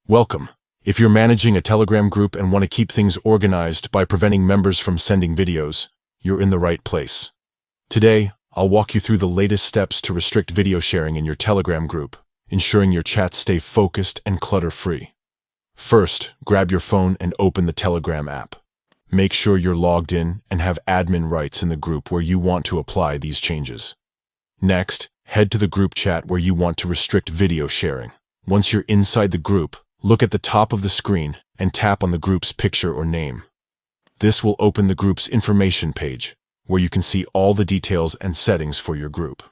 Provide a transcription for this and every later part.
Welcome. If you're managing a Telegram group and want to keep things organized by preventing members from sending videos, you're in the right place. Today, I'll walk you through the latest steps to restrict video sharing in your Telegram group, ensuring your chats stay focused and clutter-free. First, grab your phone and open the Telegram app. Make sure you're logged in and have admin rights in the group where you want to apply these changes. Next, head to the group chat where you want to restrict video sharing. Once you're inside the group, look at the top of the screen and tap on the group's picture or name. This will open the group's information page, where you can see all the details and settings for your group.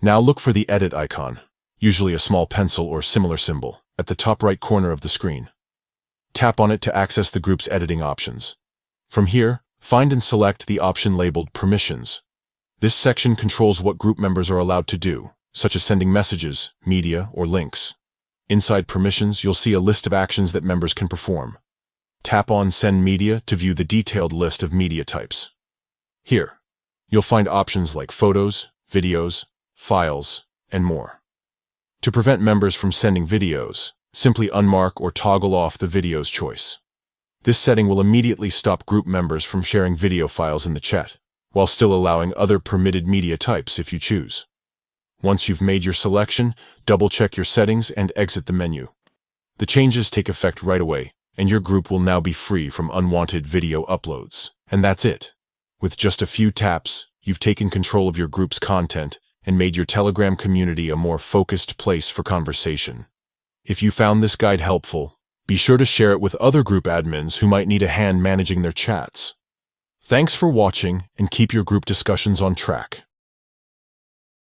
Now look for the edit icon, usually a small pencil or similar symbol, at the top right corner of the screen. Tap on it to access the group's editing options. From here, find and select the option labeled Permissions. This section controls what group members are allowed to do, such as sending messages, media, or links. Inside Permissions, you'll see a list of actions that members can perform. Tap on Send Media to view the detailed list of media types. Here, you'll find options like photos, videos, files, and more. To prevent members from sending videos, simply unmark or toggle off the videos choice. This setting will immediately stop group members from sharing video files in the chat, while still allowing other permitted media types if you choose. Once you've made your selection, double-check your settings and exit the menu. The changes take effect right away, and your group will now be free from unwanted video uploads. And that's it. With just a few taps, you've taken control of your group's content and made your Telegram community a more focused place for conversation. If you found this guide helpful, be sure to share it with other group admins who might need a hand managing their chats. Thanks for watching, and keep your group discussions on track.